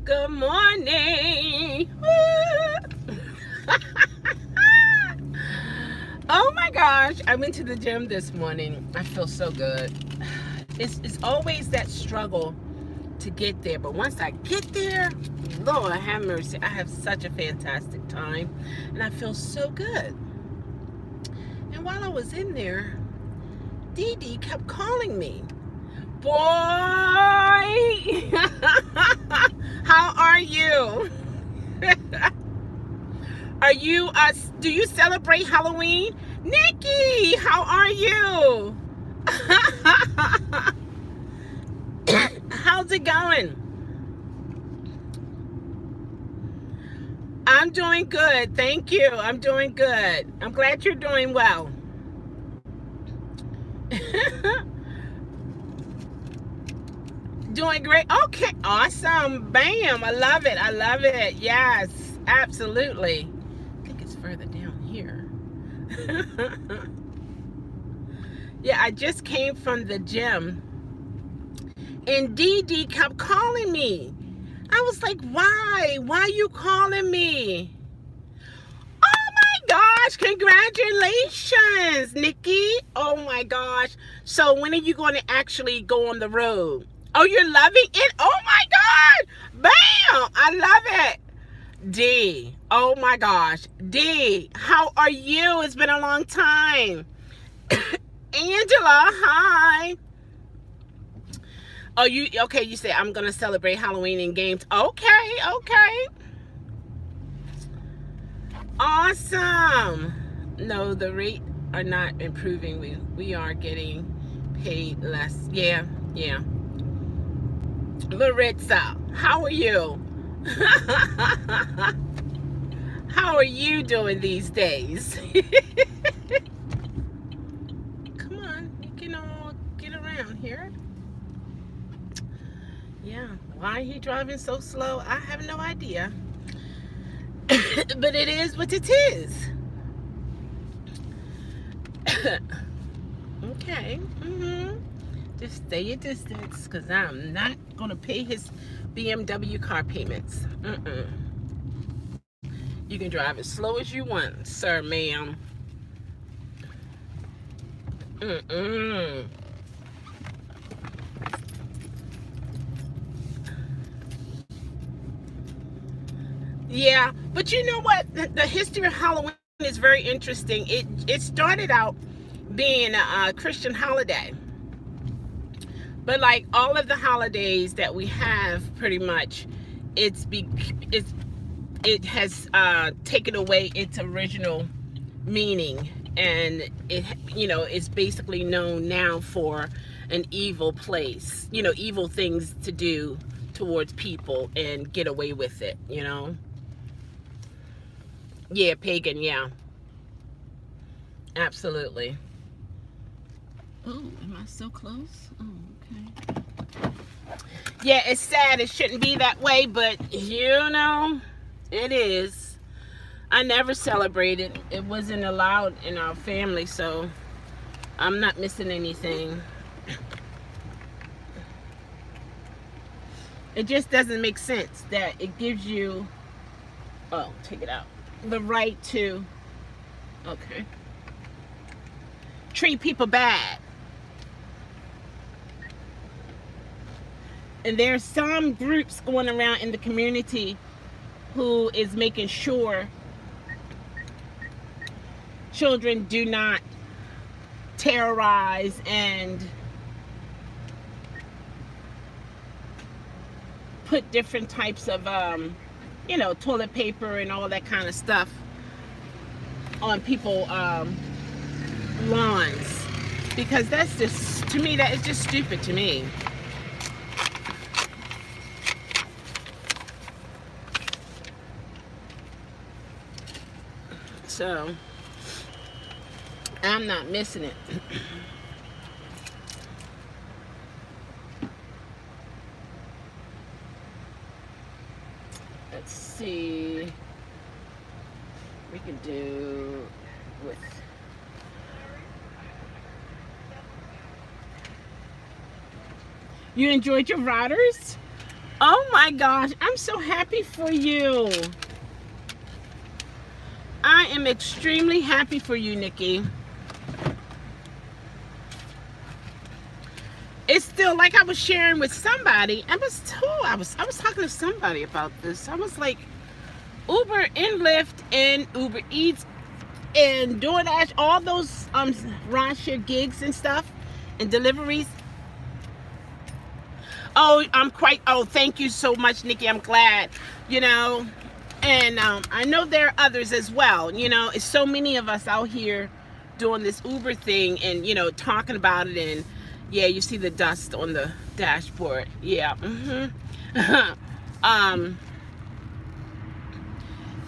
Good morning. Oh my gosh, I went to the gym this morning. I feel so good. It's always that struggle to get there, but once I get there, Lord have mercy, I have such a fantastic time and I feel so good. And while I was in there, Dee Dee kept calling me. Boy, how are you? Are you do you celebrate Halloween? Nikki, how are you? How's it going? I'm doing good, thank you. I'm doing good. I'm glad you're doing well. Doing great. Okay, awesome. Bam, I love it. I love it. Yes, absolutely. I think it's further down here. Yeah, I just came from the gym and Dee Dee kept calling me. I was like, why? Why are you calling me? Oh my gosh, congratulations, Nikki. Oh my gosh. So when are you going to actually go on the road? Oh, you're loving it? Oh my God. Bam. I love it. D. Oh my gosh. D. How are you? It's been a long time. Angela, hi. Oh, okay, you say I'm going to celebrate Halloween in games. Okay, okay. Awesome. No, the rate are not improving. We are getting paid less. Yeah, yeah. Maritza, how are you? How are you doing these days? Come on, you can all get around here. Yeah, why are you driving so slow? I have no idea. But it is what it is. Okay. Just stay your distance because I'm not going to pay his BMW car payments. You can drive as slow as you want, sir, ma'am. Yeah, but you know what? The history of Halloween is very interesting. It started out being a Christian holiday. But like all of the holidays that we have, pretty much, it has taken away its original meaning, and it's basically known now for an evil place, evil things to do towards people and get away with it, Yeah, pagan, yeah. Absolutely. Oh, am I so close? Oh, okay. Yeah, it's sad. It shouldn't be that way, but it is. I never celebrated. It wasn't allowed in our family, so I'm not missing anything. It just doesn't make sense that it gives you, oh, take it out, the right to, okay, treat people bad. And there's some groups going around in the community who is making sure children do not terrorize and put different types of, toilet paper and all that kind of stuff on people's lawns. Because that's just, to me, that is just stupid to me. So, I'm not missing it. Let's see. We can do with. You enjoyed your riders? Oh my gosh, I'm so happy for you. I am extremely happy for you, Nikki. It's still like I was sharing with somebody. I was talking to somebody about this. I was like, Uber and Lyft and Uber Eats and DoorDash, all those rideshare gigs and stuff and deliveries. Oh, thank you so much, Nikki. I'm glad, you know. And I know there are others as well. You know, it's so many of us out here doing this Uber thing and, you know, talking about it. And yeah, you see the dust on the dashboard. Yeah.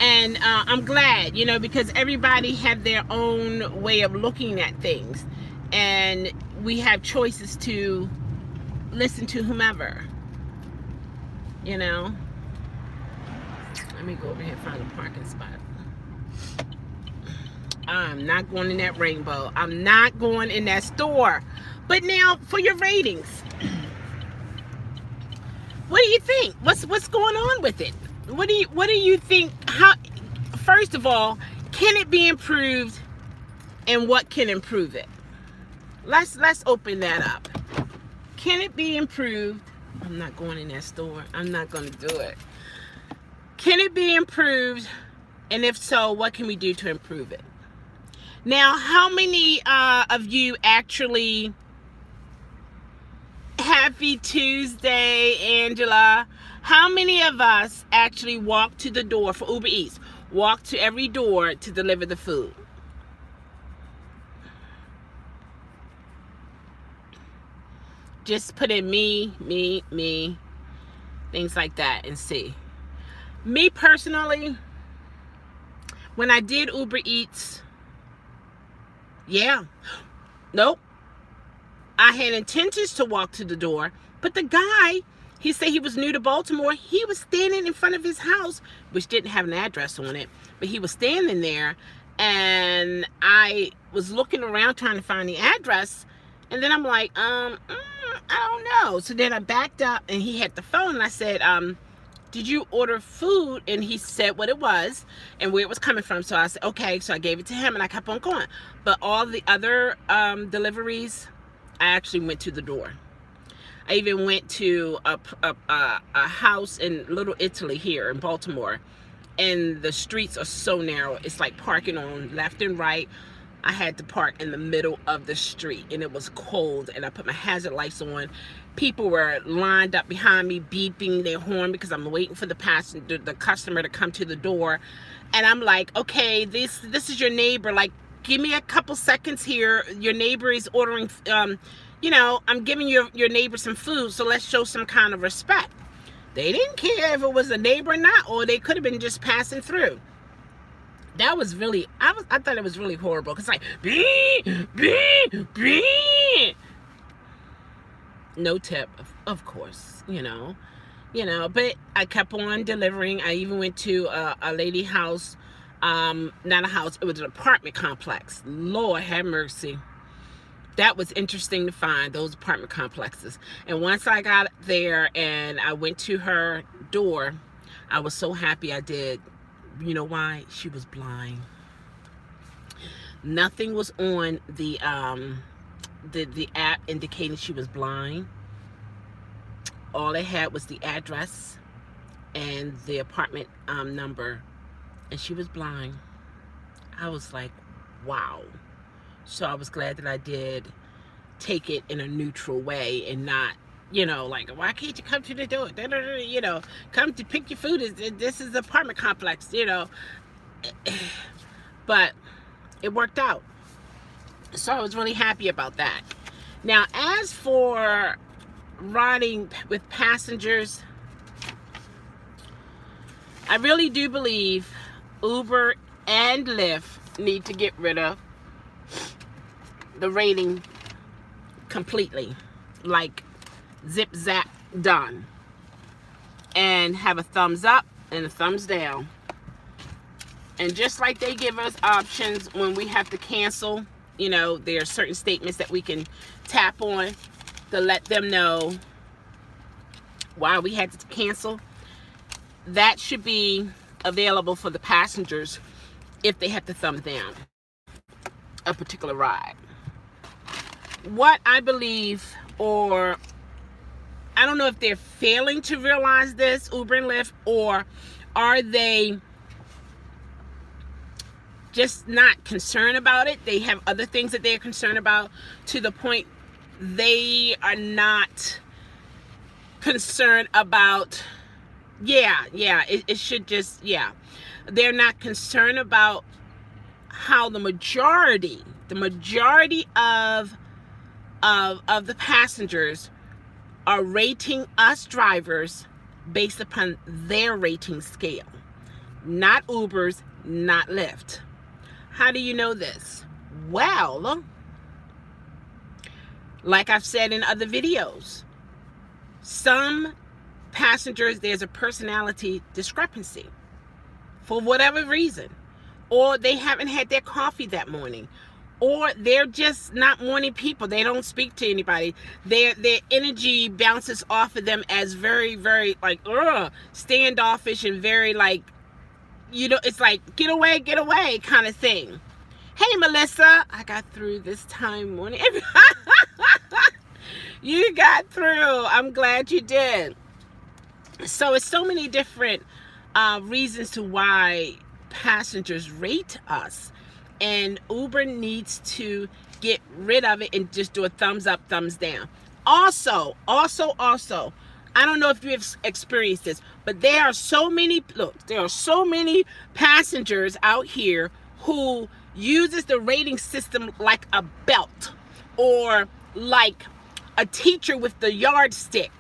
And I'm glad, you know, because everybody had their own way of looking at things. And we have choices to listen to whomever, you know. Let me go over here and find a parking spot. I'm not going in that Rainbow. I'm not going in that store. But now for your ratings, what do you think? What's going on with it? What do you think? How? First of all, can it be improved, and what can improve it? Let's open that up. Can it be improved? I'm not going in that store. I'm not going to do it. Can it be improved? And if so, what can we do to improve it? Now, how many of you actually, happy Tuesday, Angela. How many of us actually walk to the door for Uber Eats? Walk to every door to deliver the food? Just put in me, things like that and see. Me personally, when I did Uber Eats, yeah, nope. I had intentions to walk to the door, but the guy, he said he was new to Baltimore. He was standing in front of his house, which didn't have an address on it, but he was standing there, and I was looking around trying to find the address, and then I'm like, I don't know. So then I backed up, and he had the phone, and I said, did you order food? And he said what it was and where it was coming from. So I said, okay. So I gave it to him, and I kept on going. But all the other deliveries, I actually went to the door. I even went to a house in Little Italy here in Baltimore, and the streets are so narrow. It's like parking on left and right. I had to park in the middle of the street, and it was cold, and I put my hazard lights on. People were lined up behind me, beeping their horn because I'm waiting for the customer to come to the door. And I'm like, okay, this is your neighbor. Like, give me a couple seconds here. Your neighbor is ordering, you know, I'm giving your neighbor some food, so let's show some kind of respect. They didn't care if it was a neighbor or not, or they could have been just passing through. That was really, I thought it was really horrible. Cause like, no tip, of course, you know, but I kept on delivering. I even went to a lady house, not a house, it was an apartment complex. Lord have mercy. That was interesting to find, those apartment complexes. And once I got there and I went to her door, I was so happy I did. You know why? She was blind. Nothing was on the app indicating she was blind. All it had was the address and the apartment number, and she was blind. I was like, wow. So I was glad that I did take it in a neutral way and not, you know, like, why can't you come to the door? You know, come to pick your food. This is the apartment complex, you know. But it worked out. So I was really happy about that. Now, as for riding with passengers, I really do believe Uber and Lyft need to get rid of the rating completely. Like, zip zap done, and have a thumbs up and a thumbs down. And just like they give us options when we have to cancel, you know, there are certain statements that we can tap on to let them know why we had to cancel, that should be available for the passengers if they have to thumb down a particular ride. What I believe, or I don't know if they're failing to realize this, Uber and Lyft, or are they just not concerned about it? They have other things that they're concerned about, to the point they are not concerned about, it should just, they're not concerned about how the majority of the passengers are rating us drivers based upon their rating scale, not Uber's, not Lyft. How do you know this? Well, like I've said in other videos, some passengers, there's a personality discrepancy for whatever reason, or they haven't had their coffee that morning, or they're just not morning people. They don't speak to anybody. Their energy bounces off of them as very, very like standoffish and very like, it's like get away kind of thing. Hey Melissa, I got through this time morning. You got through. I'm glad you did. So it's so many different reasons to why passengers rate us, and Uber needs to get rid of it and just do a thumbs up, thumbs down. Also, I don't know if you have experienced this, but there are so many passengers out here who uses the rating system like a belt, or like a teacher with the yardstick,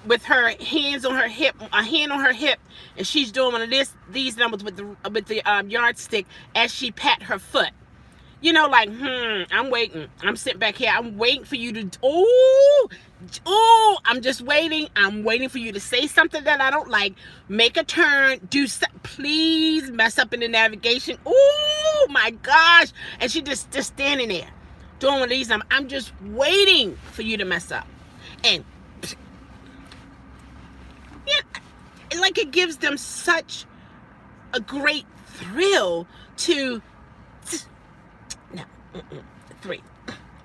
with her hands on her hip, a hand on her hip, and she's doing one of these numbers with the yardstick as she pat her foot. Like, I'm waiting. I'm sitting back here. I'm waiting for you to, I'm just waiting. I'm waiting for you to say something that I don't like. Make a turn. Please mess up in the navigation. Oh my gosh. And she just standing there doing one of these. I'm just waiting for you to mess up. And like, it gives them such a great thrill to, no, 3.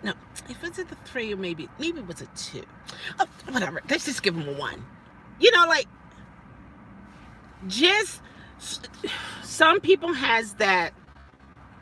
No, if it's at the 3, or maybe it was a 2. Oh, whatever. Let's just give them a 1. Like, just some people has that